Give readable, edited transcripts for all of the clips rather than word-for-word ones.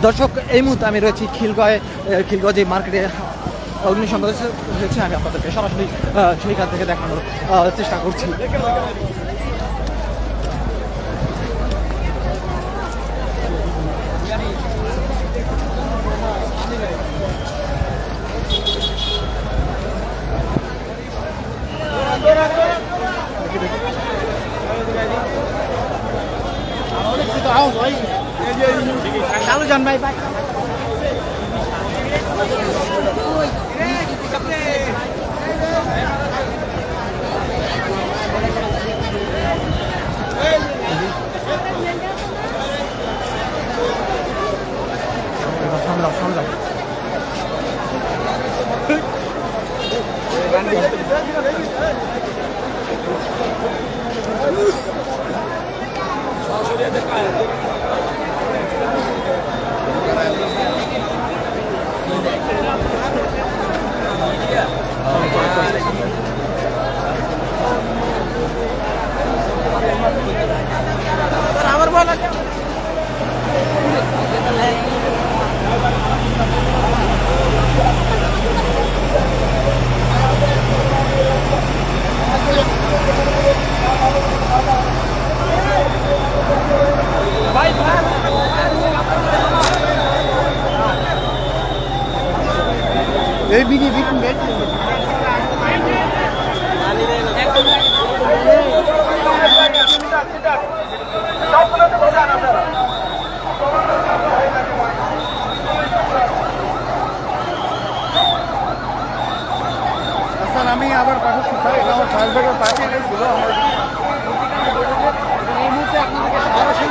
দর্শক, এই মুহূর্তে আমি রয়েছি খিলগাঁও যে মার্কেটে অগ্নিসংযোগ হয়েছে। আমি আপনাদেরকে সরাসরি সেইখান থেকে দেখানোর চেষ্টা করছি। চালু যান ভাই ভাই। সামলাও সামলাও। আমার বল এই বিনি বিনি গেট আমি আবার পাঠাচ্ছি স্যার, এটা আমার ফায়ার ব্রিগেড পাঠিয়ে গেছিল। এই মুহূর্তে আপনাদেরকে সরাসরি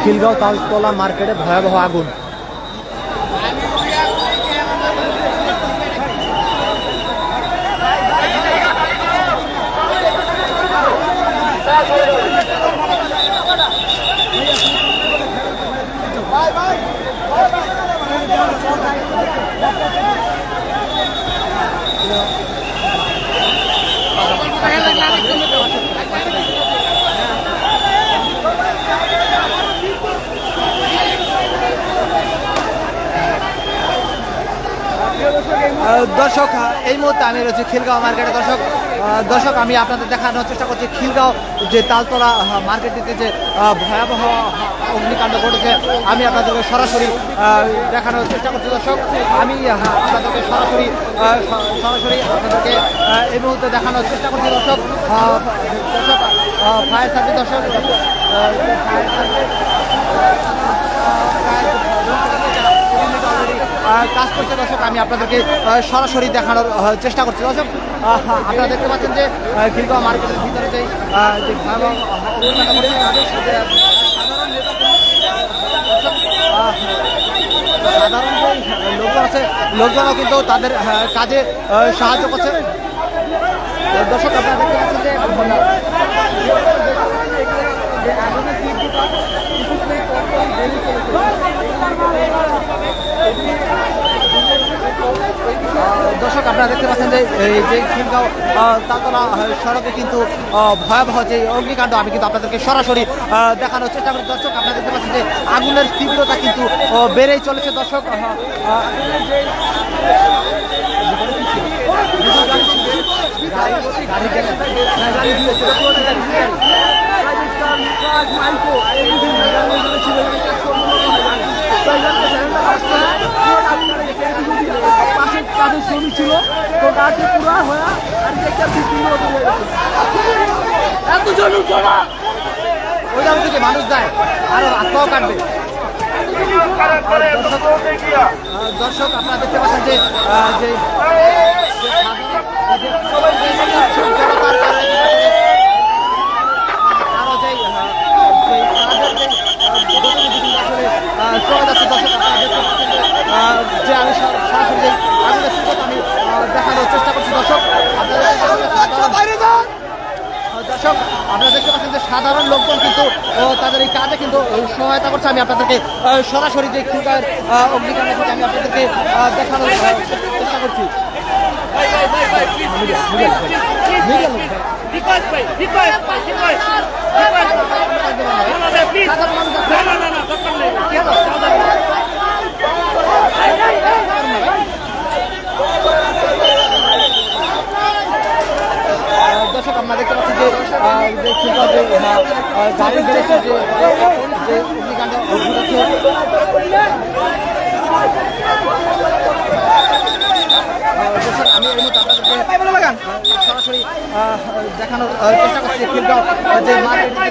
খিলগাঁও তালতলা মার্কেটে ভয়াবহ আগুন। দর্শক, এই মুহূর্তে আমি রয়েছি খিলগাঁও মার্কেটে। দর্শক আমি আপনাদের দেখানোর চেষ্টা করছি খিলগাঁও যে তালতলা মার্কেটটিতে যে ভয়াবহ অগ্নিকাণ্ড ঘটেছে, আমি আপনাদেরকে সরাসরি দেখানোর চেষ্টা করছি। দর্শক, আমি আপনাদেরকে সরাসরি আপনাদেরকে এই মুহূর্তে দেখানোর চেষ্টা করছি। দর্শক ফায়ার সার্ভিস ফায়ার সার্ভিস কাজ করছে। দর্শক আমি আপনাদেরকে সরাসরি দেখানোর চেষ্টা করছি। দর্শক আপনারা দেখতে পাচ্ছেন যে খিলগাঁও মার্কেটের ভিতরে যে ভয়াবহ সাধারণ যে লোকজন আছে, লোকজনও কিন্তু তাদের কাজে সাহায্য করছে। দর্শক আপনারা দেখতে পাচ্ছেন যে দর্শক আপনারা দেখতে পাচ্ছেন যে এই যে খিলগাঁও তালতলা সড়কে কিন্তু ভয়াবহ যে অগ্নিকাণ্ড আমি কিন্তু আপনাদেরকে সরাসরি দেখানোর চেষ্টা করি। দর্শক আপনারা দেখতে পাচ্ছেন যে আগুনের তীব্রতা কিন্তু বেড়েই চলেছে। দর্শক কাজের ছবি ছিল তো গাছে পুরা হয়ে আর একটা ওই দাম থেকে মানুষ যায় আর আত্মাও কাটবে। দর্শক আপনারা দেখতে পাচ্ছেন যে আরো যে চলে যাচ্ছে। দর্শক আপনারা দেখতে পাচ্ছেন যে আমি সরাসরি আগুনের সূচনা আমি দেখানোর চেষ্টা করছি। দর্শক আপনারা দেখতে পাচ্ছেন যে সাধারণ লোক লোকজন কিন্তু তাদের এই কাজে কিন্তু সহায়তা করছে। আমি আপনাদেরকে সরাসরি যে খিলগাঁওয়ের অগ্নিকাণ্ড থেকে আমি আপনাদেরকে দেখানোর চেষ্টা করছি। দর্শক আমরা দেখতে পাচ্ছি যে গাড়ি বেড়েছে যে অগ্নিকাণ্ড ঘটেছে। আমি এই মুহূর্তে আপনাদেরকে সরাসরি দেখানোর চেষ্টা করছি খিলগাঁও যে মার্কেটে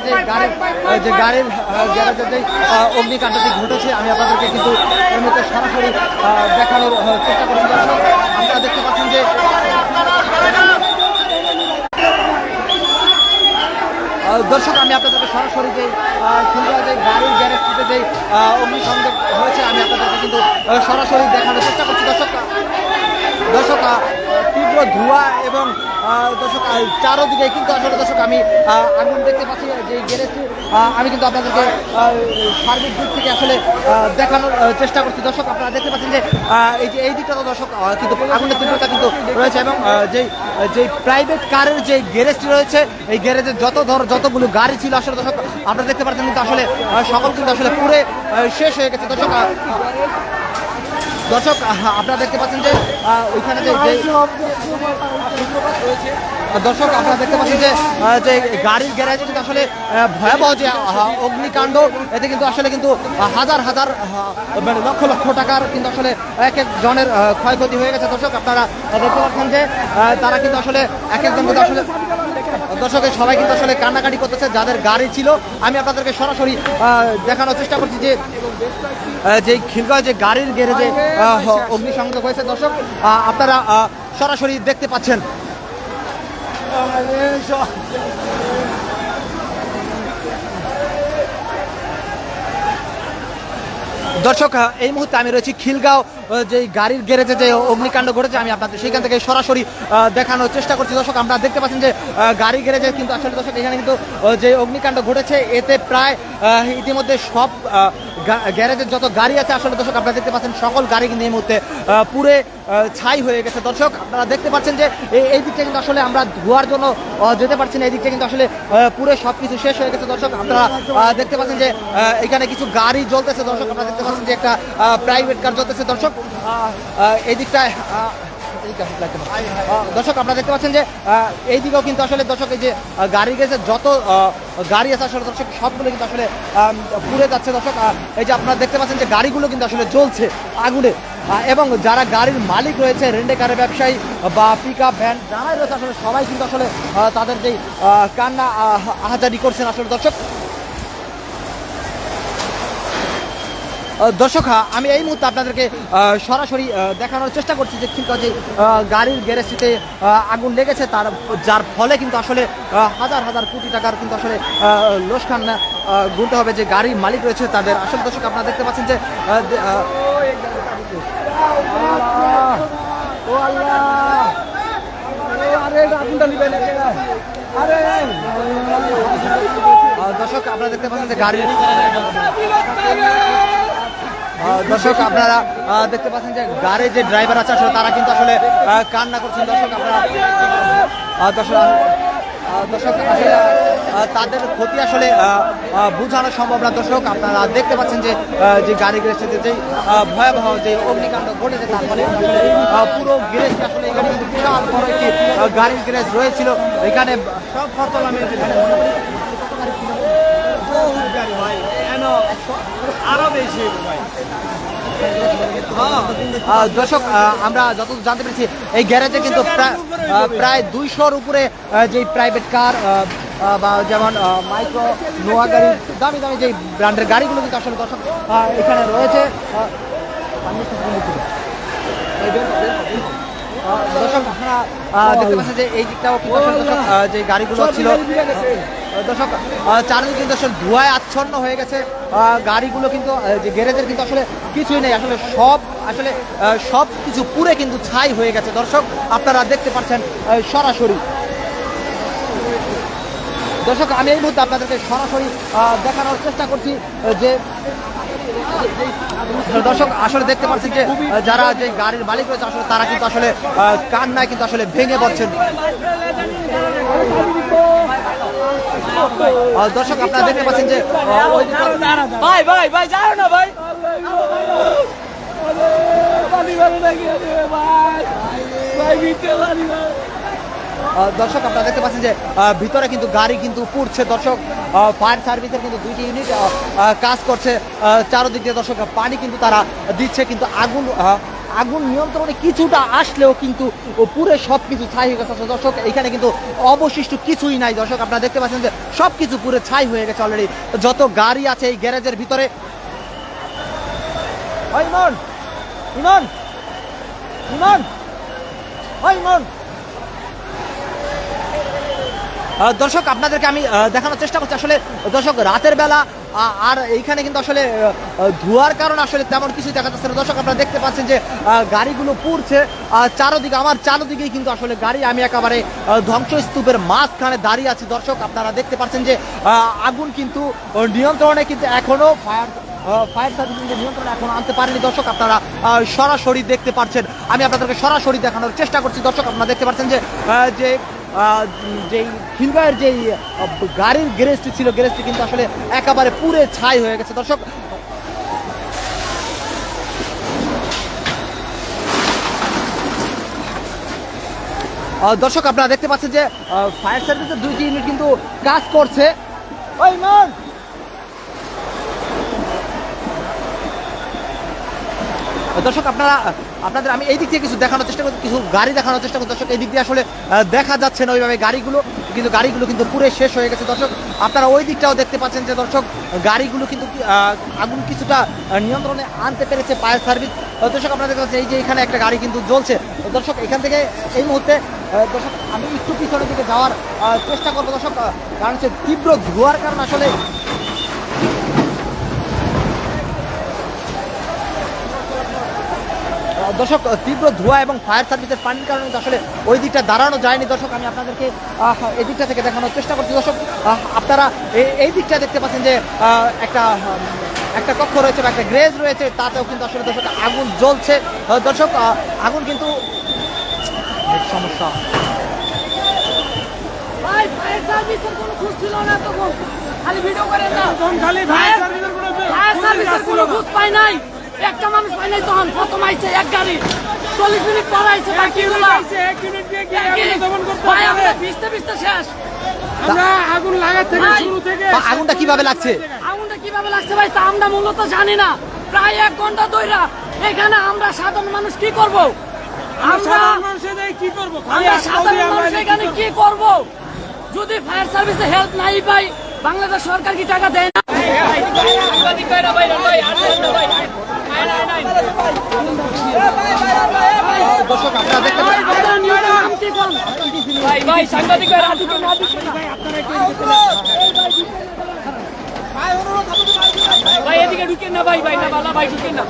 যে গাড়ির গ্যারেজের যে অগ্নিকাণ্ডটি ঘটেছে আমি আপনাদেরকে কিন্তু এই মুহূর্তে সরাসরি দেখানোর চেষ্টা করছি। আপনারা দেখতে পাচ্ছেন যে দর্শক আমি আপনাদেরকে সরাসরি যে খিলগাঁও যে গাড়ির গ্যারেজটিতে যে অগ্নিসংযোগ হয়েছে আমি আপনাদেরকে কিন্তু সরাসরি দেখানোর চেষ্টা করছি। দর্শক তীব্র ধোঁয়া এবং দর্শক চারোদিকে কিন্তু আসলে দর্শক আমি আগুন দেখতে পাচ্ছি যে গ্যারেজটি আমি কিন্তু আপনাদেরকে সার্বিক দিক থেকে আসলে দেখানোর চেষ্টা করছি। দর্শক আপনারা দেখতে পাচ্ছেন যে এই দিকটা তো দর্শক কিন্তু আগুনের তীব্রতা কিন্তু রয়েছে এবং যে প্রাইভেট কারের যে গ্যারেজটি রয়েছে এই গ্যারেজের যতগুলো গাড়ি ছিল আসলে দর্শক আপনারা দেখতে পাচ্ছেন কিন্তু আসলে সকল কিন্তু আসলে পুরে শেষ হয়ে গেছে। দর্শক আপনারা দেখতে পাচ্ছেন যে ওইখানে দর্শক আপনারা দেখতে পাচ্ছেন যে গাড়ির গ্যারেজে কিন্তু আসলে ভয়াবহ যে অগ্নিকাণ্ড এতে কিন্তু আসলে কিন্তু হাজার লক্ষ লক্ষ টাকার কিন্তু আসলে এক এক জনের ক্ষয়ক্ষতি হয়ে গেছে। দর্শক আপনারা দেখতে পাচ্ছেন যে তারা কিন্তু আসলে এক একজন কিন্তু আসলে দর্শকের সবাই কিন্তু আসলে কান্নাকাটি করতেছে যাদের গাড়ি ছিল। আমি আপনাদেরকে সরাসরি দেখানোর চেষ্টা করছি যে খিলগাঁও যে গাড়ির গ্যারেজে অগ্নিসংযোগ হয়েছে। দর্শক আপনারা সরাসরি দেখতে পাচ্ছেন। দর্শক এই মুহূর্তে আমি রয়েছি খিলগাঁও যে গাড়ির গ্যারেজে যে অগ্নিকাণ্ড ঘটেছে আমি আপনাদের সেখান থেকে সরাসরি দেখানোর চেষ্টা করছি। দর্শক আমরা দেখতে পাচ্ছেন যে গাড়ির গ্যারেজে কিন্তু আসলে দর্শক এখানে কিন্তু যে অগ্নিকাণ্ড ঘটেছে এতে প্রায় ইতিমধ্যে সব গ্যারেজের যত গাড়ি আছে আসলে দর্শক আপনারা দেখতে পাচ্ছেন সকল গাড়ি কিন্তু এই মুহূর্তে পুরে ছাই হয়ে গেছে। দর্শক আপনারা দেখতে পাচ্ছেন যে এই দিকটা কিন্তু আসলে আমরা ধোয়ার জন্য যেতে পারছি না, এই দিকটা কিন্তু আসলে পুরো সব কিছু শেষ হয়ে গেছে। দর্শক আপনারা দেখতে পাচ্ছেন যে এখানে কিছু গাড়ি জ্বলতেছে। দর্শক আপনারা দেখতে পাচ্ছেন যে একটা প্রাইভেট কার জ্বলতেছে। দর্শক এই দিকটায় দর্শক আপনারা দেখতে পাচ্ছেন যে এই দিকেও কিন্তু আসলে দর্শক এই যে গাড়ি গেছে যত গাড়ি আছে আসলে দর্শক সবগুলো কিন্তু আসলে পুড়ে যাচ্ছে। দর্শক এই যে আপনারা দেখতে পাচ্ছেন যে গাড়িগুলো কিন্তু আসলে জ্বলছে আগুনে এবং যারা গাড়ির মালিক রয়েছে রেন্টে কারের ব্যবসায়ী বা পিক আপ ভ্যান যারাই রয়েছে আসলে সবাই কিন্তু আসলে তাদের যেই কান্না আহাজারি করছেন আসলে। দর্শক আমি এই মুহূর্তে আপনাদেরকে সরাসরি দেখানোর চেষ্টা করছি যে খিলগাঁও যে গাড়ির গ্যারেজটিতে আগুন লেগেছে যার ফলে কিন্তু আসলে হাজার কোটি টাকার কিন্তু আসলে লোকসান গুনতে হবে যে গাড়ির মালিক রয়েছে তাদের। আসলে দর্শক আপনারা দেখতে পাচ্ছেন যে দর্শক আপনারা দেখতে পাচ্ছেন যে গাড়ির দর্শক আপনারা দেখতে পাচ্ছেন যে গাড়ির যে ড্রাইভার আছে আসলে তারা কিন্তু আসলে কান্না করছেন। দর্শক আপনারা দর্শক আসলে তাদের ক্ষতি আসলে বোঝানো সম্ভব না। দর্শক আপনারা দেখতে পাচ্ছেন যে গাড়ি গ্যারেজটিতে যে ভয়াবহ যে অগ্নিকাণ্ড ঘটেছে তার ফলে পুরো গ্যারেজটি আসলে এখানে কিন্তু বিশাল বড় একটি গাড়ির গ্যারেজ রয়েছিল। এখানে সব ফসল আমি আরো বেশি দর্শক আমরা যতদূর জানতে পেরেছি এই গ্যারেজে কিন্তু প্রায় 200-র উপরে যে প্রাইভেট কার বা যেমন মাইক্রো নোয়া গাড়ি দামি যে ব্র্যান্ডের গাড়িগুলো কিন্তু আসলে দর্শক এখানে রয়েছে। দর্শক আপনারা দেখতে পাচ্ছেন যে এই দিকটাও যে গাড়িগুলো ছিল দর্শক চারিদিকে কিন্তু আসলে ধোঁয়ায় আচ্ছন্ন হয়ে গেছে গাড়িগুলো কিন্তু যে গ্যারেজের কিন্তু আসলে কিছুই নেই আসলে সব কিছু পুরে কিন্তু ছাই হয়ে গেছে। দর্শক আপনারা দেখতে পাচ্ছেন সরাসরি দর্শক আমি এই মুহূর্তে আপনাদেরকে সরাসরি দেখানোর চেষ্টা করছি যে দর্শক আসলে দেখতে পাচ্ছেন যে যারা যে গাড়ির মালিক রয়েছে আসলে তারা কিন্তু আসলে কান্নায় কিন্তু আসলে ভেঙে পড়ছেন। দর্শক আপনারা দেখতে পাচ্ছেন যে ভাই ভাই ভাই যাও না ভাই দর্শক আপনারা দেখতে পাচ্ছেন যে ভিতরে কিন্তু গাড়ি কিন্তু পুড়ছে। দর্শক ফায়ার সার্ভিসের কিন্তু 2টি ইউনিট কাজ করছে চারদিক দিয়ে। দর্শক পানি কিন্তু তারা দিচ্ছে, কিন্তু আগুন নিয়ন্ত্রণে কিছুটা আসলেও কিন্তু পুরো সব কিছু ছাই হয়ে গেছে। দর্শক এখানে কিন্তু অবশিষ্ট কিছুই নাই। দর্শক আপনারা দেখতে পাচ্ছেন যে সব কিছু পুরো ছাই হয়ে গেছে অলরেডি। যত গাড়ি আছে এই গ্যারেজের ভিতরে ইমন ইমন ইমন ইমন দর্শক আপনাদেরকে আমি দেখানোর চেষ্টা করছি আসলে দর্শক রাতের বেলা আর এইখানে কিন্তু আসলে ধোঁয়ার কারণে আসলে তেমন কিছু দেখা যাচ্ছে না। দর্শক আপনারা দেখতে পাচ্ছেন যে গাড়িগুলো পুড়ছে চারোদিকে, আমার চারোদিকেই কিন্তু আসলে গাড়ি। আমি একেবারে ধ্বংসস্তূপের মাঝখানে দাঁড়িয়ে আছি। দর্শক আপনারা দেখতে পাচ্ছেন যে আগুন কিন্তু নিয়ন্ত্রণে কিন্তু এখনো ফায়ার সার্ভিস নিয়ন্ত্রণে এখন আনতে পারেনি। দর্শক আপনারা সরাসরি দেখতে পাচ্ছেন, আমি আপনাদেরকে সরাসরি দেখানোর চেষ্টা করছি। দর্শক আপনারা দেখতে পাচ্ছেন যে যেই খিলগাঁওয়ের যেই গাড়ির গ্যারেজটি ছিল, গ্যারেজটি কিন্তু আসলে একেবারে পুরে ছাই হয়ে গেছে। দর্শক দর্শক আপনারা দেখতে পাচ্ছেন যে ফায়ার সার্ভিসের 2টি ইউনিট কিন্তু কাজ করছে। ওই মান দর্শক আপনাদের আমি এই দিক থেকে কিছু দেখানোর চেষ্টা করছি, কিছু গাড়ি দেখানোর চেষ্টা করছি। দর্শক এই দিক দিয়ে আসলে দেখা যাচ্ছে না ওইভাবে গাড়িগুলো কিন্তু পুরো শেষ হয়ে গেছে। দর্শক আপনারা ওই দিকটাও দেখতে পাচ্ছেন যে দর্শক গাড়িগুলো কিন্তু আগুন কিছুটা নিয়ন্ত্রণে আনতে পেরেছে ফায়ার সার্ভিস। দর্শক আপনারা দেখতে পাচ্ছেন এই যে এখানে একটা গাড়ি কিন্তু জ্বলছে। দর্শক এখান থেকে এই মুহূর্তে দর্শক আমি একটু পিছনের দিকে যাওয়ার চেষ্টা করবো। দর্শক কারণ হচ্ছে তীব্র ধোঁয়ার কারণে আসলে দর্শক তীব্র ধোঁয়া এবং ফায়ার সার্ভিসের পানির কারণে আসলে ওই দিকটা দাঁড়ানো যায়নি। দর্শক আমি আপনাদেরকে এই দিকটা থেকে দেখানোর চেষ্টা করছি। দর্শক আপনারা এই দিকটা দেখতে পাচ্ছেন যে একটা কক্ষ রয়েছে বা একটা গ্যারেজ রয়েছে, তাতেও কিন্তু আসলে দর্শক আগুন জ্বলছে। দর্শক আগুন কিন্তু সমস্যা ফায়ার সার্ভিসের কোনো খোঁজ ছিল না, তখন খালি ভিডিও করেন না, খালি ফায়ার সার্ভিসের কোনো খোঁজ পাই নাই, একটা মানুষ পাই নাই। তখন প্রথম আইছে এক গাড়ি, 40 মিনিট পর আইছে বাকিগুলো 1 মিনিট দিয়ে কি আগুন দমন করতে হবে? আমরা ভিজতে শেষ। আমরা আগুন লাগা থেকে শুরু থেকে আগুনটা কিভাবে লাগছে ভাই তা আমরা মূলত জানি না। প্রায় 1 ঘন্টা ধরে এখানে আমরা সাধারণ মানুষ কি করব? আমরা কি করব? সাধারণ মানুষ এখানে কি করব? যদি ফায়ার সার্ভিসে হেল্প নাই পাই, বাংলাদেশ সরকার কি টাকা দেয় না? দর্শক আপনারা দেখতে ভাই এদিকে ঢুকেন না, ভাই না বালা ভাই ঢুকেন না।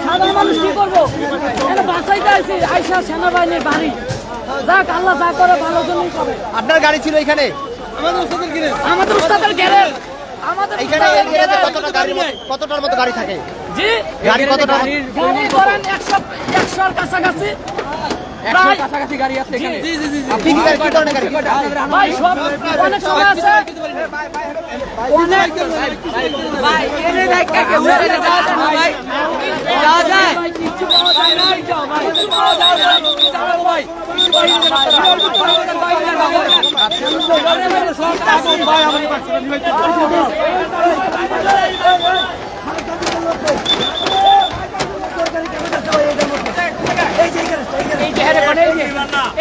সাধারণ মানুষ কি করবো? বাঁচাইতে আসি আইসা সেনাবাহিনীর বাড়ি। যাক আল্লাহ যা করে ভালো জন্যই করে। আপনার গাড়ি ছিল এখানে? আমাদের উস্তাদের গ্যারেজ, কতটার মতো গাড়ি থাকে? জি গাড়ি কতটা? গাড়ি করেন 100-100 কাছাকাছি কাছাকাছি গাড়ি আছে এখানে। আপনি কি ধরনের গাড়ি? ভাই সব অনেক সময় আছে, অনেক ভাই এনে দেখা কে উঠে যাওয়া যায় না ভাই, যাওয়া যায় কিছু পাওয়া যায় না, যাও ভাই কিছু পাওয়া যায় না, যাও ভাই কিছু ভাই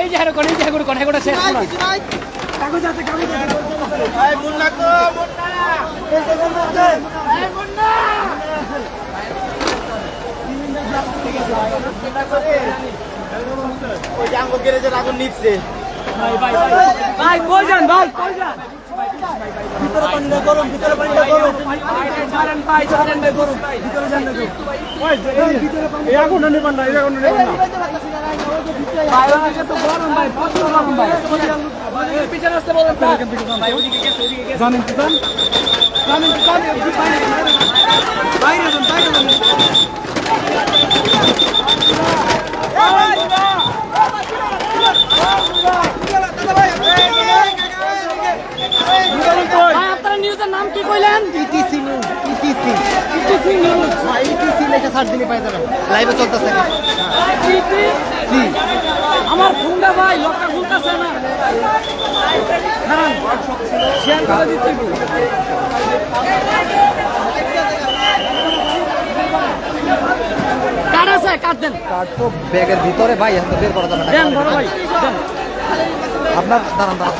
এই যে কোন হেগোটা শেষ না, কাগজ আছে ভাই মুন্না তো মুন্না এই দেখুন এই মুন্না ওই যে আঙ্গুর গ্যারেজের আগুন নিচ্ছে। ভাই কই যান ভাই কই যান? ভিতরে পানিটা গরম, ভিতরে পানিটা গরম। এই আগুনটা নেবেন না, এই আগুনটা নেবেন না। ভাই ওদিকে তো গরম ভাই, প্রচুর গরম ভাই। পিছনে আসতে বলেন ভাই। ভাই ওদিকে গেছে, ওদিকে গেছে। জানেন কি জান? জানেন কি জান? বাইরে যান, বাইরে যান। ভাই আপনারা নিউজের নাম কি কইলেন? Etc news, etc. Etc news. হ্যাঁ, ইটিসি লেখা সার্চ দিলে পাই যাবেন। লাইভে চলতেছে। ইটিসি। আমার ফোনটা ভাই লকটা খুলতেছে না। দাঁড়ান, শেয়ার করে দিতে হবে। কার্ড আছে, কার্ড দেন। কার্ড তো ব্যাগের ভিতরে ভাই, এখন তো বের করা যাবে না। দেন বড় ভাই, দেন। আপনার দাঁড়ান দাঁড়ান।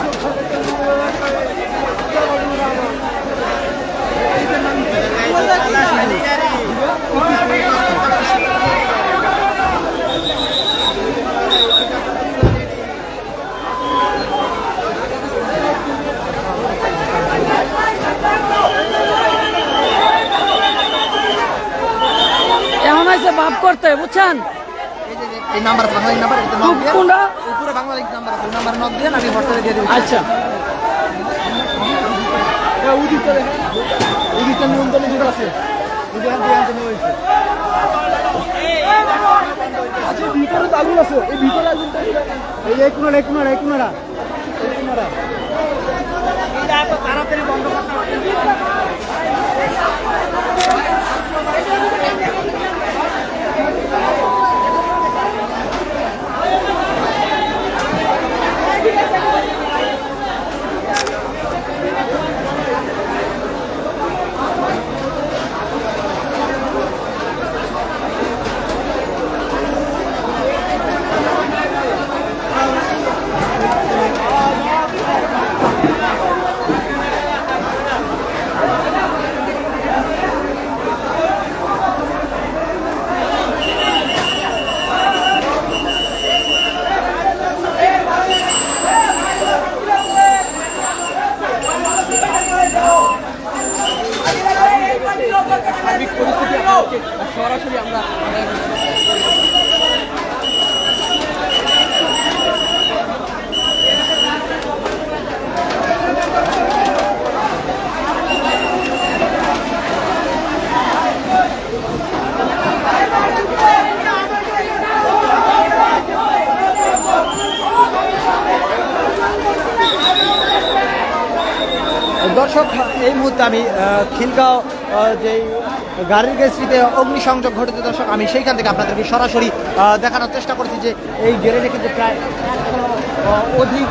কেমন আছে বাপ করতে বুঝছেন? এই নাম্বার বাংলালিংক নাম্বার, এটা নক দিয়ে কোনটা? উপরে বাংলালিংক নাম্বার আছে, ওই নাম্বারে নক দিয়ে আমি হোয়াটসঅ্যাপে দিয়ে দেব। আচ্ছা, উদিতটা নিয়ন্ত্রণে যেটা আছে, উদিতটা নিয়ন্ত্রণে হয়েছে। আচ্ছা, ভিতরে তো আগুন আছে, এই ভিতরে আগুনটা এই কোনারা, এই কোনারা, এই কোনারা, এই কোনারা। তাড়াতাড়ি বন্ধ করতে হবে। সার্বিক পরিস্থিতি আপনাকে সরাসরি আমরা দর্শক, এই মুহূর্তে আমি খিলগাঁও যে গাড়ির গ্যারেজটিতে অগ্নিসংযোগ ঘটেছে দর্শক, আমি সেইখান থেকে আপনাদেরকে সরাসরি দেখানোর চেষ্টা করছি যে এই গ্যারেজে কিন্তু প্রায় 100 অধিক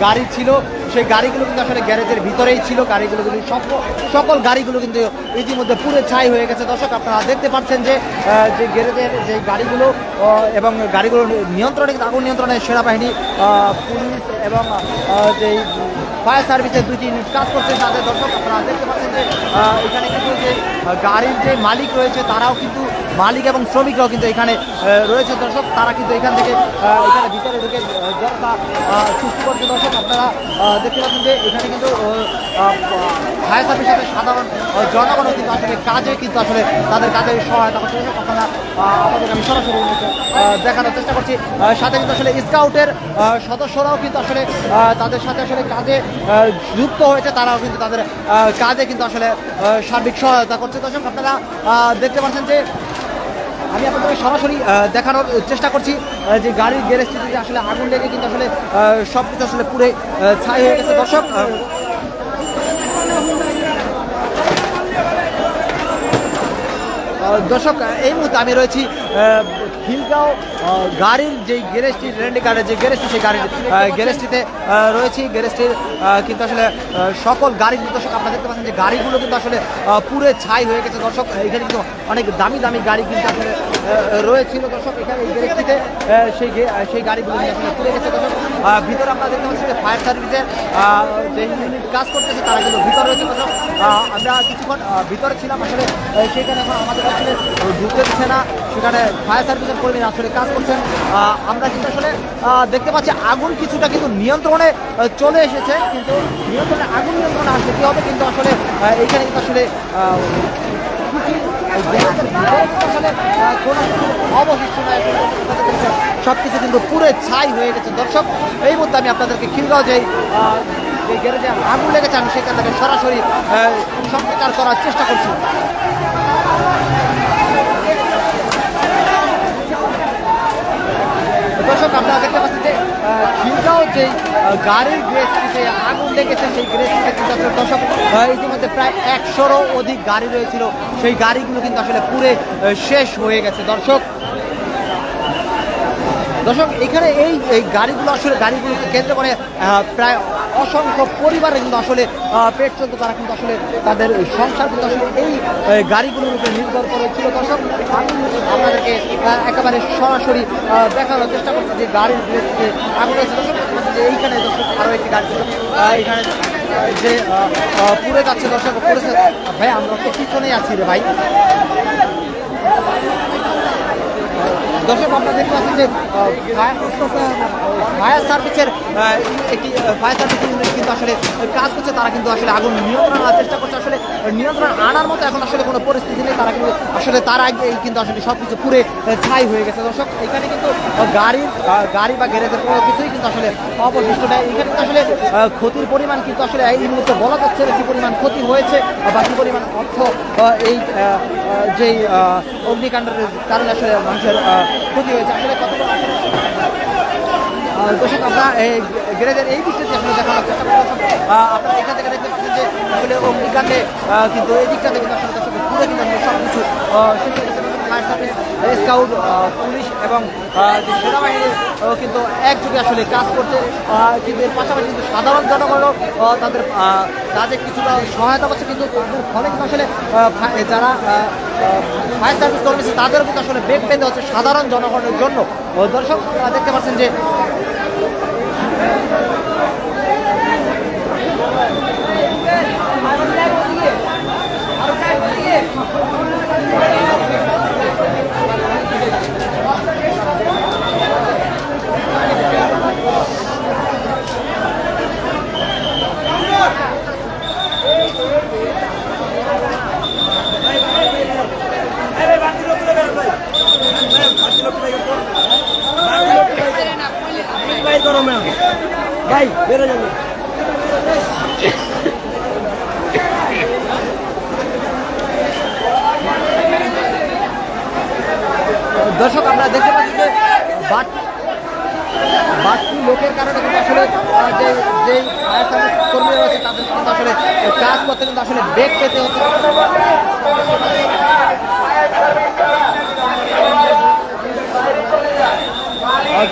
গাড়ি ছিল। সেই গাড়িগুলো কিন্তু আসলে গ্যারেজের ভিতরেই ছিল। গাড়িগুলো কিন্তু সকল গাড়িগুলো কিন্তু ইতিমধ্যে পুরো ছাই হয়ে গেছে দর্শক। আপনারা দেখতে পাচ্ছেন যে যে গ্যারেজের যে গাড়িগুলো এবং গাড়িগুলো নিয়ন্ত্রণে, আগুন নিয়ন্ত্রণে সেনাবাহিনী, পুলিশ এবং যেই ফায়ার সার্ভিসের 2টি ইউনিট কাজ করছে তাদের। দর্শক, আপনারা দেখতে পাচ্ছেন যে এখানে কিন্তু যে গাড়ির যে মালিক রয়েছে তারাও কিন্তু, মালিক এবং শ্রমিকরাও কিন্তু এখানে রয়েছে দর্শক। তারা কিন্তু এখান থেকে এখানে ভিতরে ঢুকে জনতা সৃষ্টি করছে দর্শক। আপনারা দেখতে পাচ্ছেন যে এখানে কিন্তু ফায়ার সার্ভিসের সাধারণ জনগণও কিন্তু আসলে কাজে কিন্তু আসলে তাদের কাজে সহায়তা করছে দর্শক। আপনারা আমাদের আমি সরাসরি দেখানোর চেষ্টা করছি। সাথে কিন্তু আসলে স্কাউটের সদস্যরাও কিন্তু আসলে তাদের সাথে আসলে কাজে যুক্ত হয়েছে। তারাও কিন্তু তাদের কাজে কিন্তু আসলে সার্বিক সহায়তা করছে দর্শক। আপনারা দেখতে পাচ্ছেন যে আমি আপনাদের সরাসরি দেখানোর চেষ্টা করছি যে গাড়ির গ্যারেজটিতে আসলে আগুন লেগে কিন্তু আসলে সব কিছু আসলে পুরো ছাই হয়ে গেছে দর্শক। দর্শক, এই মুহূর্তে আমি রয়েছি খিলগাঁও গাড়ির যে গ্যারেজটি, রেন্টি গাড়ির যে গ্যারেজটি, সেই গাড়ির গ্যারেজটিতে রয়েছি। গ্যারেজটির কিন্তু আসলে সকল গাড়ি দর্শক আপনারা দেখতে পাচ্ছেন যে গাড়িগুলো কিন্তু আসলে পুরো ছাই হয়ে গেছে দর্শক। এখানে কিন্তু অনেক দামি দামি গাড়ি কিন্তু আসলে রয়েছিল দর্শক। এখানে এই গ্যারেজটিতে সেই গাড়িগুলো আসলে পুড়ে গেছে দর্শক। ভিতরে আপনারা দেখতে পাচ্ছেন যে ফায়ার সার্ভিসের যে ইউনিট কাজ করতেছে তারা কিন্তু ভিতরে রয়েছে দর্শক। আমরা কিছুক্ষণ ভিতরে ছিলাম আসলে, সেখানে এখন আমাদের আসলে ঢুকতে দিচ্ছে না। সেখানে ফায়ার সার্ভিসের কর্মীরা আসলে কাজ করছেন। আমরা কিন্তু আসলে দেখতে পাচ্ছি আগুন কিছুটা কিন্তু নিয়ন্ত্রণে চলে এসেছে, কিন্তু আগুন নিয়ন্ত্রণে আসলে কী হবে, কিন্তু আসলে এইখানে কিন্তু আসলে কোনো অবশিষ্ট নয়, সব কিছু কিন্তু পুরো ছাই হয়ে গেছে। দর্শক, এই মুহূর্তে আমি আপনাদেরকে খিলগাঁও যে গ্যারেজে আগুন লেগেছে আমি সেখান থেকে সরাসরি সম্প্রচার করার চেষ্টা করছি। দর্শক, আপনারা দেখতে পাচ্ছেন যে খিলগাঁও যে গাড়ির গ্যারেজটিতে আগুন লেগেছে সেই গ্যারেজটিতে কিন্তু আসলে দর্শক ইতিমধ্যে প্রায় 100-রও অধিক গাড়ি রয়েছিল, সেই গাড়িগুলো কিন্তু আসলে পুরে শেষ হয়ে গেছে। দর্শক, এখানে এই গাড়িগুলোকে কেন্দ্র করে প্রায় অসংখ্য পরিবারে কিন্তু আসলে পেট চলতো, তারা কিন্তু আসলে তাদের সংসার কিন্তু আসলে এই গাড়িগুলোর উপরে নির্ভর করেছিল। দর্শক, আমি আপনাদেরকে একেবারে সরাসরি দেখানোর চেষ্টা করছি যে গাড়ির যে আগুন আছে। দর্শক, যে এইখানে দর্শক আরও একটি গাড়ি এখানে যে পুড়ে যাচ্ছে। দর্শক, পুড়েছে ভাই, আমরা তো পিছনেই আছি রে ভাই। দর্শক, আপনারা দেখতে পাচ্ছেন যে ফায়ার সার্ভিসের একটি ফায়ার সার্ভিস ইউনিট কিন্তু আসলে কাজ করছে, তারা কিন্তু আসলে আগুন নিয়ন্ত্রণ আনার চেষ্টা করছে। আসলে নিয়ন্ত্রণ আনার মতো এখন আসলে কোনো পরিস্থিতি নেই, তারা কিন্তু আসলে তার আগে কিন্তু আসলে সব কিছু পুরে ছাই হয়ে গেছে। দর্শক, এখানে কিন্তু গাড়ি বা গ্যারেজের কোনো কিছুই কিন্তু আসলে অবশিষ্ট নেই। এখানে কিন্তু আসলে ক্ষতির পরিমাণ কিন্তু আসলে এই মুহূর্তে বলা যাচ্ছে না কী পরিমাণ ক্ষতি হয়েছে বা কী পরিমাণ অর্থ এই যেই অগ্নিকাণ্ডের কারণে আসলে মানুষের ক্ষতি হয়েছে। আসলে কতটা দর্শক, আমরা এই গ্যারেজের এই দিকটাতে আসলে দেখানোর চেষ্টা করছি। আপনারা এখান থেকে দেখতে পাচ্ছেন যে আসলে অগ্নিকাণ্ডে কিন্তু এই দিকটাতে কিন্তু আসলে দর্শক পুরো কিন্তু সব কিছু ফায়ার সার্ভিস, স্কাউট, পুলিশ এবং সেনাবাহিনী কিন্তু একযোগে আসলে কাজ করছে। কিন্তু এর পাশাপাশি কিন্তু সাধারণ জনগণও তাদের কাজে কিছুটা সহায়তা করছে, কিন্তু তাদের ফলে কিন্তু আসলে যারা ফায়ার সার্ভিস কর্মী তাদেরও কিন্তু আসলে বেগ পেতে হচ্ছে সাধারণ জনগণের জন্য। দর্শক, দেখতে পাচ্ছেন যে ভাই বেরো যাবে। দর্শক, আমরা দেখতে পাচ্ছি যে বাড়তি লোকের কারণে কিন্তু আসলে যেই ফায়ার সার্ভিস কর্মীরা রয়েছে তাদের কিন্তু আসলে কাজ করতে কিন্তু আসলে বেগ পেতে হচ্ছে।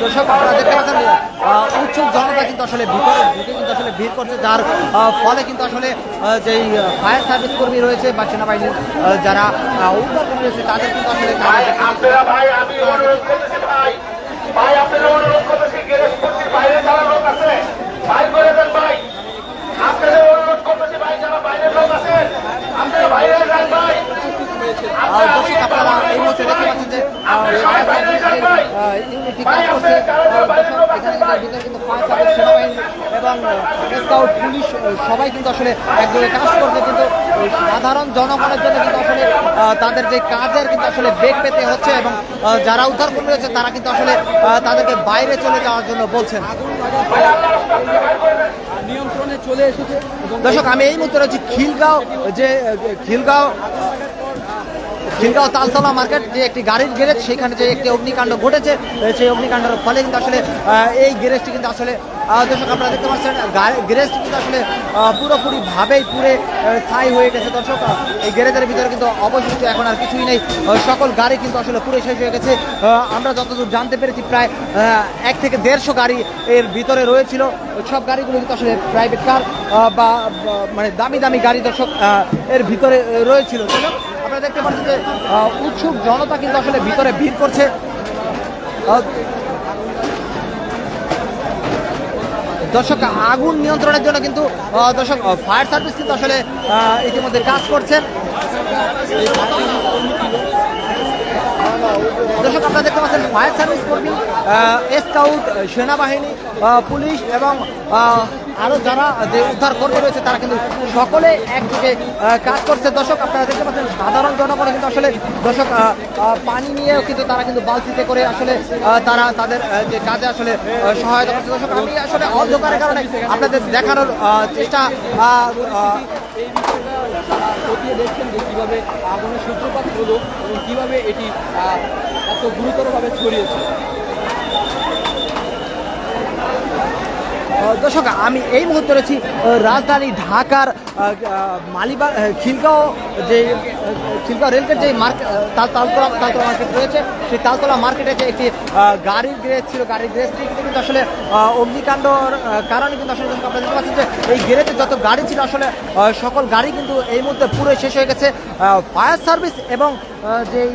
দর্শক, আপনারা দেখতে পাচ্ছেন উৎসুক জনতা কিন্তু আসলে ভিতরে ঢুকে কিন্তু আসলে ভিড় করছে, যার ফলে কিন্তু আসলে যেই ফায়ার সার্ভিস কর্মী রয়েছে বা সেনাবাহিনীর যারা উদ্ধার কর্মী রয়েছে তাদের কিন্তু আসলে দর্শক, আপনারা এই মুহূর্তে দেখতে পাচ্ছেন যে ইউনিটি কাজ করছে। এখানে কিন্তু ফায়ার সার্ভিস, সেনাবাহিনী এবং স্কাউট, পুলিশ সবাই কিন্তু আসলে একযোগে কাজ করছে, কিন্তু সাধারণ জনগণের জন্য কিন্তু আসলে তাদের যে কাজের কিন্তু আসলে বেগ পেতে হচ্ছে এবং যারা উদ্ধার কর্মী রয়েছে তারা কিন্তু আসলে তাদেরকে বাইরে চলে যাওয়ার জন্য বলছেন। নিয়ন্ত্রণে চলে এসেছে। দর্শক, আমি এই মুহূর্তে রয়েছি খিলগাঁও তালতলা মার্কেট, যে একটি গাড়ির গ্যারেজ, সেখানে যে একটি অগ্নিকাণ্ড ঘটেছে, সেই অগ্নিকাণ্ডের ফলে কিন্তু আসলে এই গ্যারেজটি কিন্তু আসলে দর্শক আপনারা দেখতে পাচ্ছেন গ্যারেজটি কিন্তু আসলে পুরোপুরিভাবেই পুরে ছাই হয়ে গেছে। দর্শক, এই গ্যারেজের ভিতরে কিন্তু অবশিষ্ট এখন আর কিছুই নেই, সকল গাড়ি কিন্তু আসলে পুরে শেষ হয়ে গেছে। আমরা যতদূর জানতে পেরেছি প্রায় 1 থেকে 150 গাড়ি এর ভিতরে রয়েছিল। সব গাড়িগুলো কিন্তু আসলে প্রাইভেট কার বা মানে দামি দামি গাড়ি দর্শক এর ভিতরে রয়েছিল। আপনারা দেখতে পাচ্ছেন যে উৎসুক জনতা কিন্তু আসলে ভিতরে ভিড় করছে। দর্শক, আগুন নিয়ন্ত্রণের জন্য কিন্তু দর্শক ফায়ার সার্ভিস কিন্তু আসলে ইতিমধ্যে কাজ করছেন। আপনারা দেখতে পাচ্ছেন ফায়ার সার্ভিস কর্মী, স্কাউট, সেনাবাহিনী, পুলিশ এবং আরও যারা যে উদ্ধার কর্মী রয়েছে তারা কিন্তু সকলে একদিকে কাজ করছে। দর্শক আপনারা দেখতে পাচ্ছেন সাধারণ জনগণ কিন্তু আসলে দর্শক পানি নিয়েও কিন্তু তারা কিন্তু বালতিতে করে আসলে তারা তাদের যে কাজে আসলে সহায়তা করছে। দর্শক আমি আসলে অন্ধকারের কারণে আপনাদের দেখানোর চেষ্টা এই বিষয়টা যারা খতিয়ে দেখছেন যে কীভাবে আগুনের সূত্রপাত হলো এবং কীভাবে এটি এত গুরুতরভাবে ছড়িয়েছে। দর্শক আমি এই মুহূর্তে রয়েছি রাজধানী ঢাকার মালিবাগ খিলগাঁও যে খিলগাঁও রেলগেট যে মার্কেট তালতলা মার্কেট রয়েছে সেই তালতলা মার্কেটে যে একটি গাড়ির গ্যারেজ ছিল, গাড়ির গ্যারেজটি কিন্তু আসলে অগ্নিকাণ্ডর কারণে কিন্তু আসলে আপনারা দেখতে পাচ্ছেন যে এই গ্যারেজে যত গাড়ি ছিল আসলে সকল গাড়ি কিন্তু এই মুহূর্তে পুরো শেষ হয়ে গেছে। ফায়ার সার্ভিস এবং যেই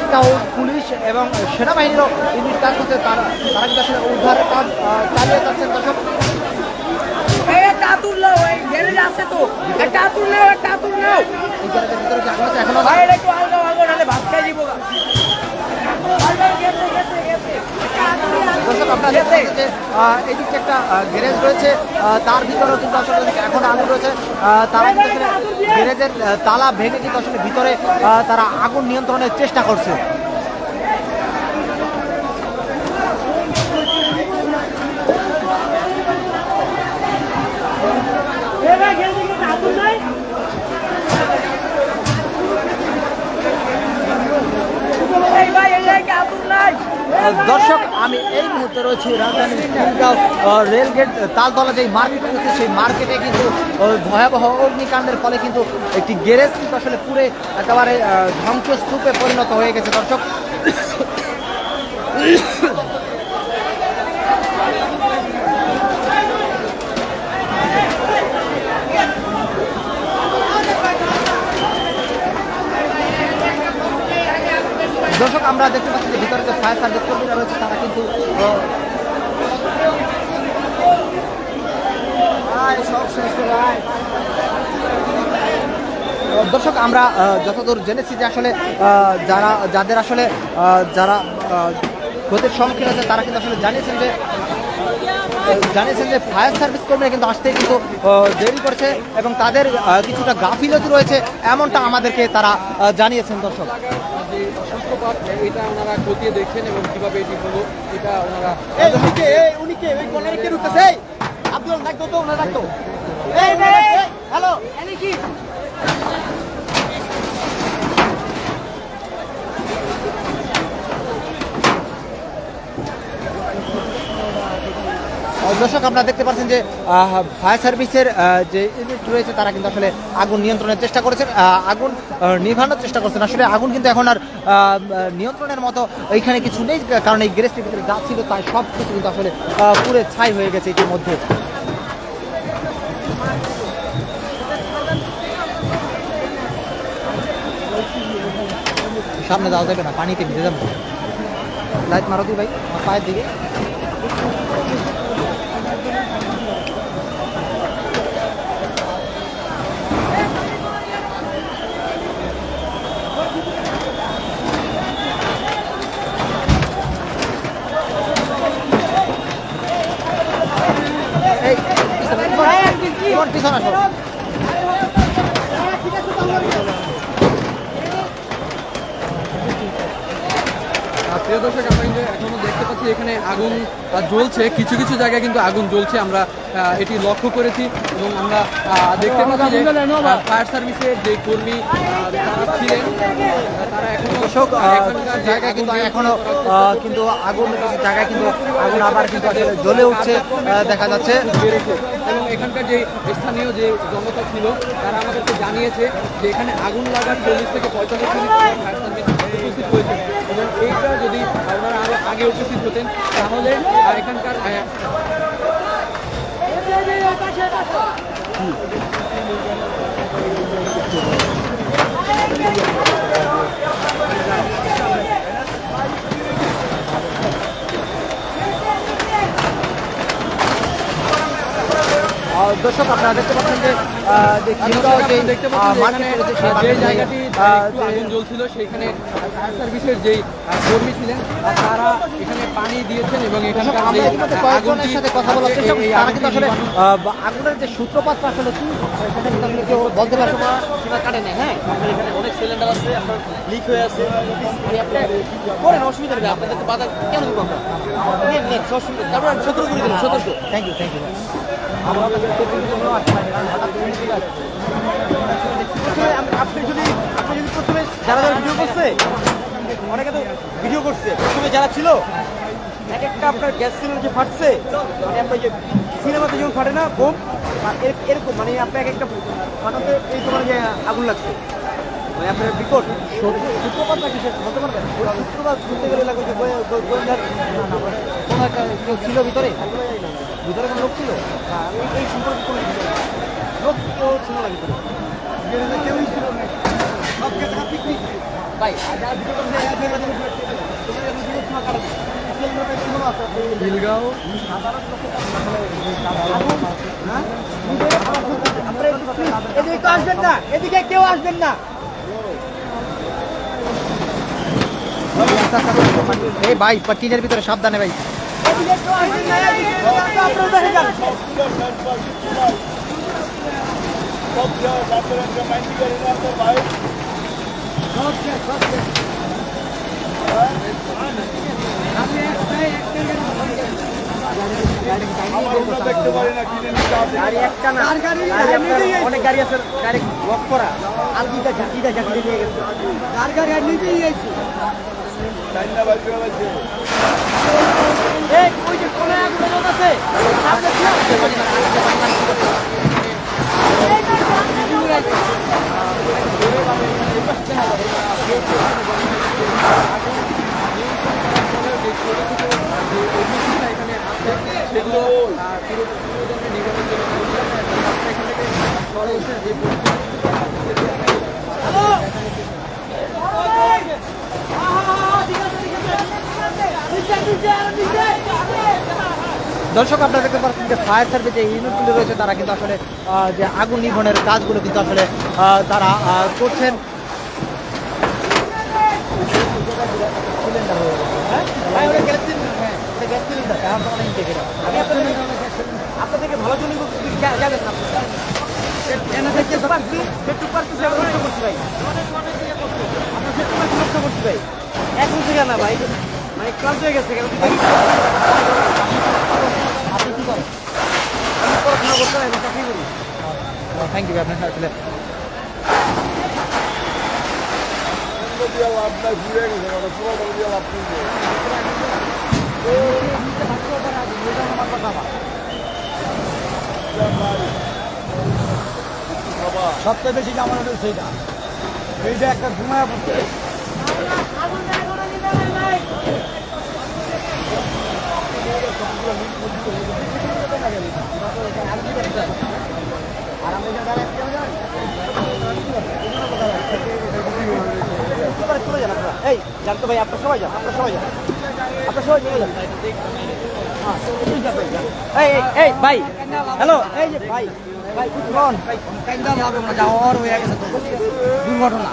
স্কাউট, পুলিশ এবং সেনাবাহিনীরও ইউনিট কাজ করছে, তারা কিন্তু আসলে উদ্ধারের কাজ চালিয়ে যাচ্ছেন। দর্শক এই টাতুল নাও, এই গ্যারেজ আছে তো, এই টাতুল নাও, এই টাতুল নাও। এই গ্যারেজের ভিতরে যে আগুন আছে এখনো ভাই এটা একটু আলগা আলগা নালে ভাত খাই দিব গা। দর্শক আপনারা দেখতে পাচ্ছেন যে এদিকে একটা গ্যারেজ রয়েছে, তার ভিতরেও কিন্তু আসলে এখন আগুন রয়েছে। তারা কিন্তু আসলে গ্যারেজের তালা ভেঙে কিন্তু আসলে ভিতরে তারা আগুন নিয়ন্ত্রণের চেষ্টা করছে। দর্শক আমি এই মুহূর্তে রয়েছি রাজধানীর খিলগাঁও রেলগেট তালতলা যে মার্কেট রয়েছে সেই মার্কেটে কিন্তু ভয়াবহ অগ্নিকাণ্ডের ফলে কিন্তু একটি গ্যারেজ কিন্তু আসলে পুরে একেবারে ধ্বংসস্তূপে পরিণত হয়ে গেছে। দর্শক দর্শক আমরা দেখতে পাচ্ছি যে ভিতরে যে ফায়ার সার্ভিস কর্মীরা রয়েছে তারা কিন্তু দর্শক আমরা যতদূর জেনেছি যে আসলে যাদের আসলে যারা ক্ষতির সম্মুখীন হয়েছে তারা কিন্তু আসলে জানিয়েছেন যে ফায়ার সার্ভিস কর্মীরা কিন্তু আসতে কিন্তু দেরি করছে এবং তাদের কিছুটা গাফিলতি রয়েছে এমনটা আমাদেরকে তারা জানিয়েছেন। দর্শক যে সূত্রপাত এটা ওনারা খতিয়ে দেখছেন এবং কীভাবে এটি হলো এটা ওনারা হ্যালো দর্শক আপনারা দেখতে পাচ্ছেন যে ফায়ার সার্ভিসের যে ইউনিট রয়েছে তারা কিন্তু আসলে আগুন নিয়ন্ত্রণের চেষ্টা করেছেন, আগুন নিভানোর চেষ্টা করছেন। আসলে আগুন কিন্তু এখন আর নিয়ন্ত্রণের মতো এইখানে কিছু নেই, কারণ এই গ্যারেজটির ভিতরে যা ছিল তাই সব কিছু কিন্তু আসলে পুরে ছাই হয়ে গেছে ইতিমধ্যে। সামনে যাওয়া যাবে না, পানিতে ভিজে যাবে। লাইট মারো দি ভাই আমার পায়ের দিকে। পিছনে আসো। প্রিয় দর্শক আমরা কিন্তু এখনো দেখতে পাচ্ছি এখানে আগুন জ্বলছে, কিছু কিছু জায়গায় কিন্তু আগুন জ্বলছে, আমরা এটি লক্ষ্য করেছি এবং আমরা দেখতে পাচ্ছি যে ফায়ার সার্ভিসের যে কর্মী তারা ছিলেন তারা এখনো দর্শক জায়গায় কিন্তু এখনো কিন্তু আগুন কিছু জায়গায় কিন্তু আগুন আবার কিন্তু জ্বলে উঠছে দেখা যাচ্ছে। এবং এখানকার যে স্থানীয় যে জনতা ছিল তারা আমাদেরকে জানিয়েছে যে এখানে আগুন লাগার 40 থেকে 45 মিনিট ফায়ার সার্ভিস উপস্থিত হয়েছে এবং এইটা যদি ওনারা আরও আগে উপস্থিত হতেন তাহলে এখানকার দর্শক দর্শক আপনারা দেখতে পাচ্ছেন যে খিলগাঁও যে দেখতে পাচ্ছেন যে মার্কেট রয়েছে সেই যে মার্কেটে, জায়গাটি একটু আগুন জ্বলছিল সেখানে ফায়ার সার্ভিসের যেই কর্মী ছিলেন তারা এখানে পানি দিয়েছেন এবং দর্শক, এখানকার আমরা যে ইতিমধ্যে কয়েকজনের সাথে কথা বলার চেষ্টা করছি, এই তারা কিন্তু আসলে আগুনটি আগুনের যে সূত্রপাতটা আসলে কি সেটা কিন্তু আসলে কেউ বলতে পারছে না। সীমা কাটে নেই, হ্যাঁ আপনার এখানে অনেক সিলিন্ডার আছে, আপনার লিক হয়ে আছে, মানে আপনি করেন, অসুবিধা নেই, আপনাদের তো বাধা কেন দেবো আমরা, নেন নেন অসুবিধা, তারপর আমি সতর্ক করে দিলাম, সতর্ক। থ্যাংক ইউ আপনি যদি প্রথমে যারা যারা ভিডিও করছে, অনেকে তো ভিডিও করছে, প্রথমে যারা ছিল এক একটা আপনার গ্যাস সিলিন্ডার যে ফাটছে, মানে আপনার যে সিনেমাতে যেমন ফাটে না বোম, এরকম মানে আপনার এক একটা ফাটাতে এই তোমার যে আগুন লাগছে, মানে আপনার বিকট সূত্রপাতটা কিসের বলতে পারবেন? সূত্রপাত শুনতে গেলে লাগবে যে গোয়েন্দার কোনো একটা কেউ ছিল ভিতরে ভিতরে কোনো লোক ছিল না, আমি এই সম্পর্কে কোনো কিছু জানি না। লোক কেউ ছিল না ভিতরে, কেউই ছিল না, সব গেছে পিকনিক ভাই। খিলগাঁও এদিকে আসবেন না, এদিকে কেউ আসবেন না। এই ভাই টিনের ভিতরে সাবধানে ভাই। এদিকে কেউ আসবেন না, এদিকে আপনারা দেখে যান। গাড়ি একটা না, গাড়ি আপনার অনেক গাড়ি আছে, গাড়ি লক করা, আলগিটা ঝাঁকিটা ঝাঁকিয়ে নিয়ে গেছে, গাড়ি নিজেই আইছে। এই ওই যে কোনে আগুন জ্বলতেছে, সামনে সেগুলো নির্মাণের জন্য এখান থেকে সরাসরি যে দর্শক আপনারা দেখতে পাচ্ছেন যে ফায়ার সার্ভিস যে ইউনিটগুলো রয়েছে তারা কিন্তু আসলে যে আগুন নিভনের কাজগুলো কিন্তু আসলে তারা করছেন। আপনাদেরকে ভালো জন্য যাবেন না, ভাই এখন থেকে না ভাই, মানে ক্লান্ত হয়ে গেছে। আপনি কি করেন? আমি পড়াশোনা করতে হবে, চাকরি করি। থ্যাংক ইউ আপনার আসলে সবচেয়ে বেশি জামানো হচ্ছে সেইটা, এইটা একটা ঘুমায় পড়ছে। চলে যান আপনারা, এই জানতো ভাই, আপনার সবাই যান, আপনার সবাই যান, আপনার সবাই নিয়ে যান। এই এই ভাই, হ্যালো, এই যে ভাই, ভাই বুঝুন, যাওয়ার হয়ে গেছে দুর্ঘটনা,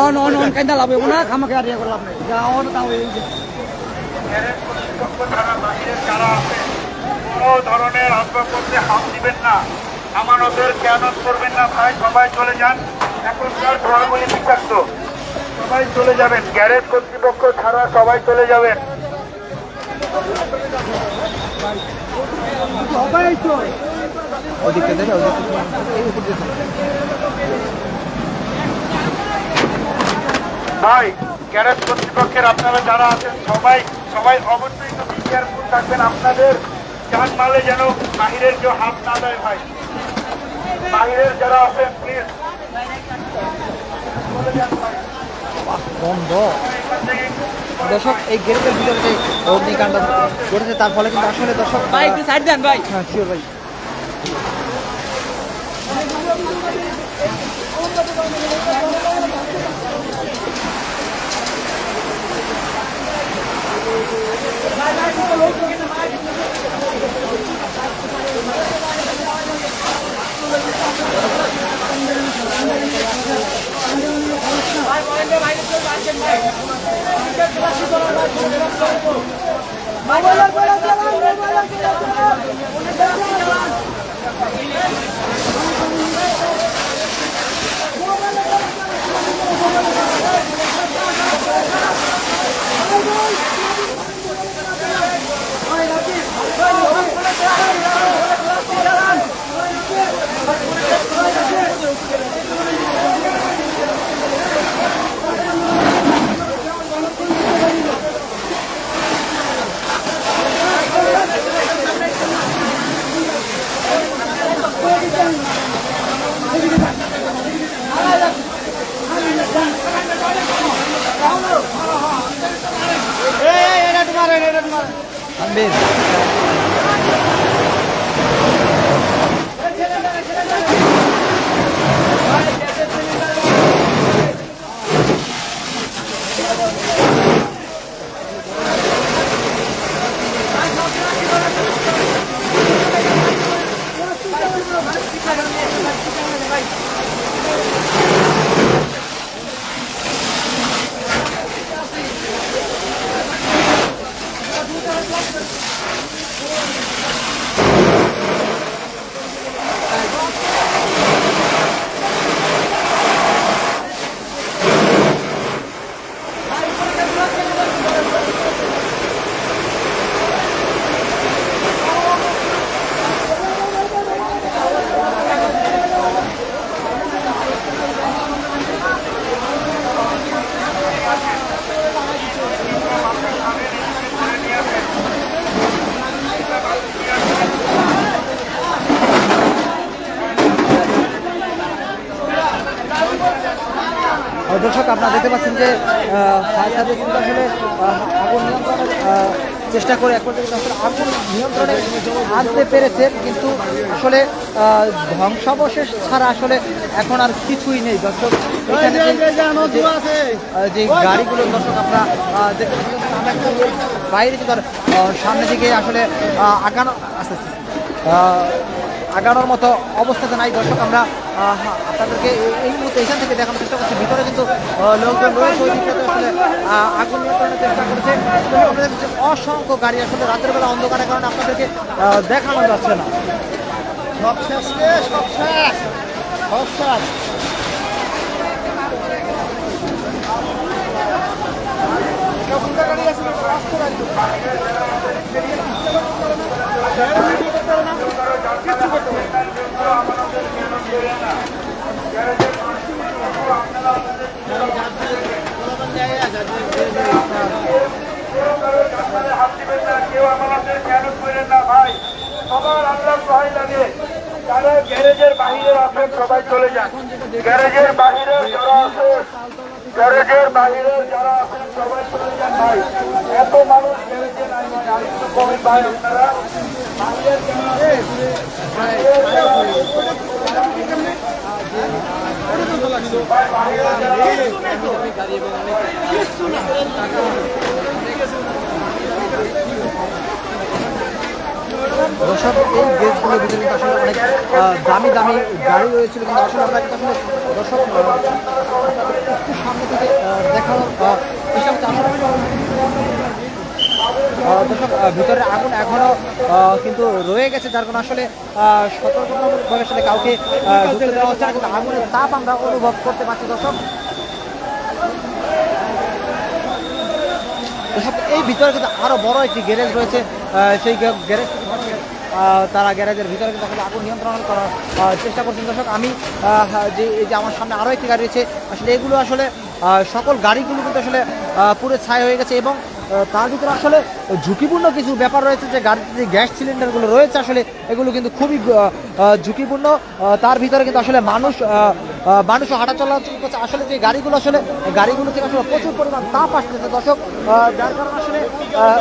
অন অন অন কাইন্দা লাভ হইব না, খামাকে আর ইয়ে করে লাভ নেই, যাওয়ার তাও এই যে যারা আছে কোনো ধরনের আসবাবপত্রে হাত দিবেন না, আমানতের খেয়ানত করবেন না ভাই, সবাই চলে যান। এখনকার ধর্মগুলি বিষাক্ত, সবাই চলে যাবেন, গ্যারেজ কর্তৃপক্ষ ছাড়া সবাই চলে যাবেন। ওদিকটা দেখে ভাই গ্যারেজ কর্তৃপক্ষের আপনারা যারা আছেন সবাই সবাই অবশ্যই তো কেয়ারফুল থাকবেন, আপনাদের জানমালে যেন বাহিরের কেউ হাত না দেয় ভাই। বাহিরের যারা আছেন প্লিজ বন্ধ। দর্শক এই গেটের ভিতরে যে অগ্নিকাণ্ড ঘটেছে তার ফলে কিন্তু আসলে দর্শক ভাই একটু সাইড দেন ভাই। হ্যাঁ শিওর ভাই। আনবির দর্শক আপনারা দেখতে পাচ্ছেন যে ফায়ার সার্ভিস কিন্তু আসলে আগুন নিয়ন্ত্রণের চেষ্টা করে এক পর্যায়ে কিন্তু আসলে আগুন নিয়ন্ত্রণে আনতে পেরেছে, কিন্তু আসলে ধ্বংসাবশেষ ছাড়া আসলে এখন আর কিছুই নেই। দর্শক এখানে যে গাড়িগুলো দর্শক আমরা দেখতে পাচ্ছি, আমরা একটু বাইরে কিন্তু সামনের দিকে আসলে আগানোর মতো অবস্থাতে নাই। দর্শক আমরা আপনাদেরকে এই মুহূর্তে এখান থেকে দেখানোর চেষ্টা করছি, ভিতরে কিন্তু লোকজন রয়েছে, ওই দিকটাতে আসলে আগুন নিয়ন্ত্রণের চেষ্টা করছে। আমাদের অসংখ্য গাড়ি আসলে রাতের বেলা অন্ধকারের কারণে আপনাদেরকে দেখানো যাচ্ছে না। সব শেষ, সব শেষ, সব শেষ। কেউ আমাদের খেয়াল করেন না ভাই, সবার আল্লাহ সহায় লাগে। যারা গ্যারেজের বাহিরে আছেন সবাই চলে যান। গ্যারেজের বাহিরে যারা আছেন, গ্যারেজের বাহিরে যারা আছেন সবাই চলে যান ভাই। এত মানুষ গ্যারেজে নাই ভাই, আরেকটু কমেন ভাই আপনারা। বাহিরের দর্শক এই গেটগুলোর ভিতরে কিন্তু আসলে অনেক দামি দামি গাড়ি রয়েছিল, কিন্তু আসলে আমরা কিন্তু আসলে দর্শক একটু সামনে থেকে দেখানোর চেষ্টা করছি। দর্শক ভিতরে আগুন এখনো কিন্তু রয়ে গেছে, যার কারণে আসলে সতর্কতামূলকভাবে আসলে কাউকে ঢুকতে দেওয়া হচ্ছে না, কিন্তু আগুনের তাপ আমরা অনুভব করতে পারছি। দর্শক এই ভিতরে কিন্তু আরো বড় একটি গ্যারেজ রয়েছে, সেই গ্যারেজ তারা গ্যারেজের ভিতরে কিন্তু আসলে আগুন নিয়ন্ত্রণ করার চেষ্টা করছেন। দর্শক আমি যে এই যে আমার সামনে আরও একটি গাড়ি রয়েছে, আসলে এগুলো আসলে সকল গাড়িগুলো কিন্তু আসলে পুরো ছাই হয়ে গেছে, এবং তার ভিতরে আসলে ঝুঁকিপূর্ণ কিছু ব্যাপার রয়েছে। যে গাড়িতে যে গ্যাস সিলিন্ডারগুলো রয়েছে আসলে এগুলো কিন্তু খুবই ঝুঁকিপূর্ণ। তার ভিতরে কিন্তু আসলে মানুষও হাঁটা চলাচল করছে। আসলে যে গাড়িগুলো থেকে আসলে প্রচুর পরিমাণ তাপ আসতেছে দর্শক, যার কারণে আসলে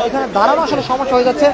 এখানে দাঁড়ানো আসলে সমস্যা হয়ে যাচ্ছে।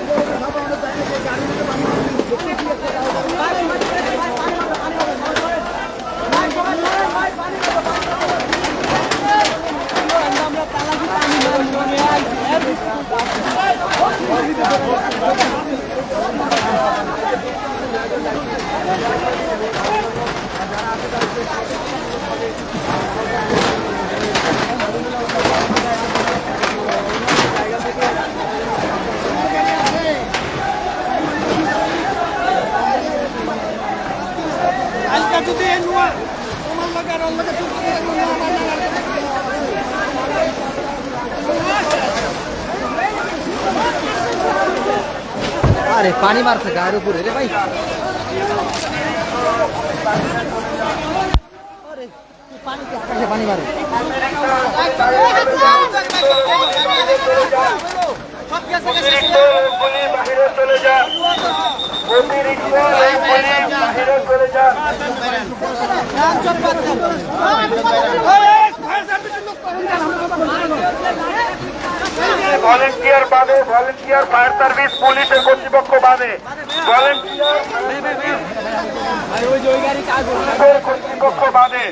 আরে পানি মারছে গায়ের উপরে রে ভাই। আরে, পানিতে আকাশে পানি মারে। অতিরিক্ত লোকগুলি বাহিরে চলে যান। অতিরিক্ত লোকগুলি বাহিরে চলে যান। ভলেন্টিয়ার বাদে, ভলেন্টিয়ার ফায়ার সার্ভিস পুলিশের কর্তৃপক্ষ বাদে, ভলেন্টিয়ার কর্তৃপক্ষ বাদে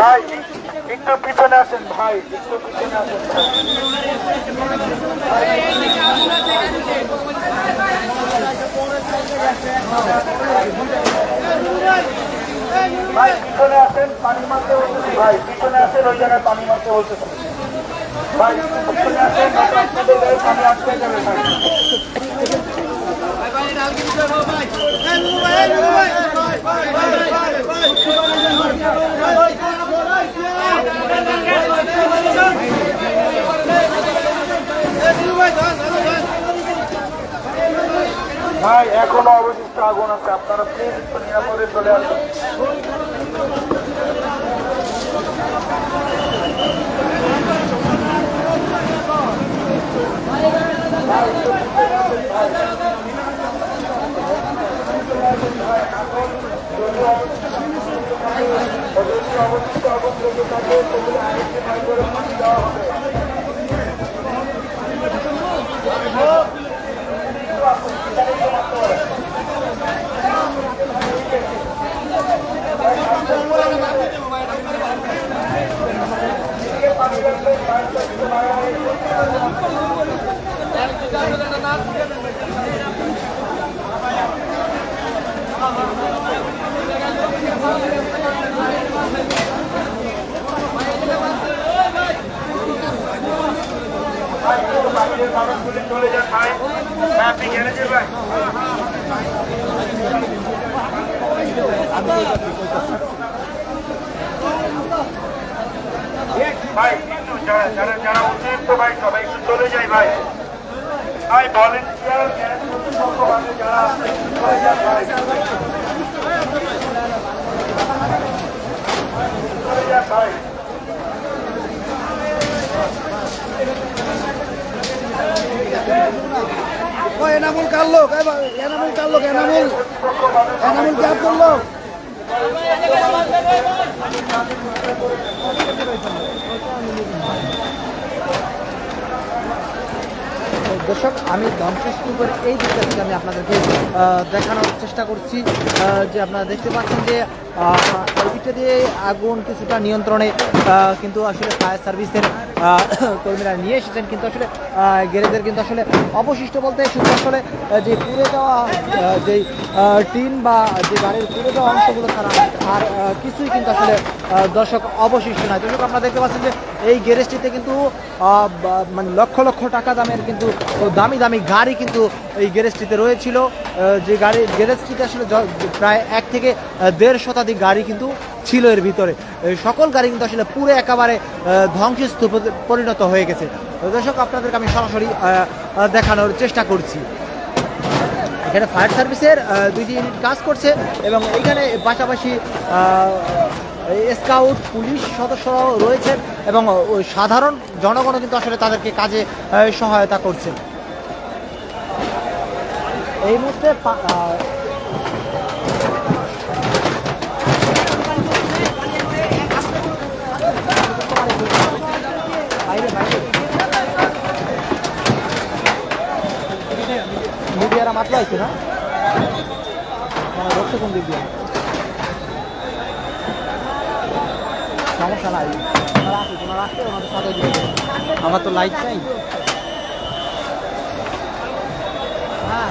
ভাই একটু পিছনে আসেন, ভাই একটু পিছনে আসেন। ভাই পিছনে আসেন, পানি মারতে বলতেছি। ভাই পিছনে আসেন, ওই জায়গায় পানি মারতে বলতেছি। ভাই পিছনে আসেন, আপনাদের গায়ে পানি আটকে যাবে। ভাই এখনো অবশিষ্ট আগুন আছে, আপনারা প্লিজ একটু নিরাপদে চলে আসুন। অবশিষ্ট আগুন থেকে থাকে সেগুলো আইডেন্টিফাই করে পানি দেওয়া হবে। বাইরের মানুষগুলি চলে যান ভাই, আপনি গ্যারেজে ভাই। ভাই একটু যারা অতিরিক্ত ভাই সবাই একটু চলে যায় ভাই। ভাই ভলেন্টিয়ার গ্যাস কর্তৃপক্ষ বাদে যারা আছে চলে যান ভাই, চলে যান ভাই। এনামুল কার লোক? এনামুল কার লোক? এনামুল কে আপনার লোক? দর্শক, আমি ধ্বংসস্তূপের এই দিকটা থেকে আমি আপনাদেরকে দেখানোর চেষ্টা করছি যে আপনারা দেখতে পাচ্ছেন যে এই দিকটা দিয়ে আগুন কিছুটা নিয়ন্ত্রণে কিন্তু আসলে ফায়ার সার্ভিসের কর্মীরা নিয়ে এসেছেন, কিন্তু আসলে গ্যারেজের কিন্তু আসলে অবশিষ্ট বলতে শুধু আসলে যে পুড়ে যাওয়া যেই টিন বা যে গাড়ির পুড়ে যাওয়া অংশগুলো ছাড়া আর কিছুই কিন্তু আসলে দর্শক অবশিষ্ট নয়। দর্শক, আপনারা দেখতে পাচ্ছেন যে এই গ্যারেজটিতে কিন্তু মানে লক্ষ লক্ষ টাকা দামের কিন্তু দামি দামি গাড়ি কিন্তু এই গ্যারেজটিতে রয়েছিল, যে গ্যারেজটিতে আসলে প্রায় 1 থেকে 1.5 শতাধিক গাড়ি কিন্তু ছিল এর ভিতরে। সকল গাড়ি কিন্তু আসলে পুরো একেবারে ধ্বংসস্তূপে পরিণত হয়ে গেছে। দর্শক, আপনাদেরকে আমি সরাসরি দেখানোর চেষ্টা করছি। এখানে ফায়ার সার্ভিসের 2টি ইউনিট কাজ করছে এবং এইখানে পাশাপাশি স্কাউট পুলিশ সদস্যরাও রয়েছেন এবং সাধারণ জনগণও কিন্তু আসলে তাদেরকে কাজে সহায়তা করছে। এই মুহূর্তে মিডিয়ারা মাত্র আছে না, রক্ত কোন দিক দিয়ে সমস্যা নাই, তোমার আসতে ওনাদের সাথে দিয়ে আমার তো লাইট চাই। হ্যাঁ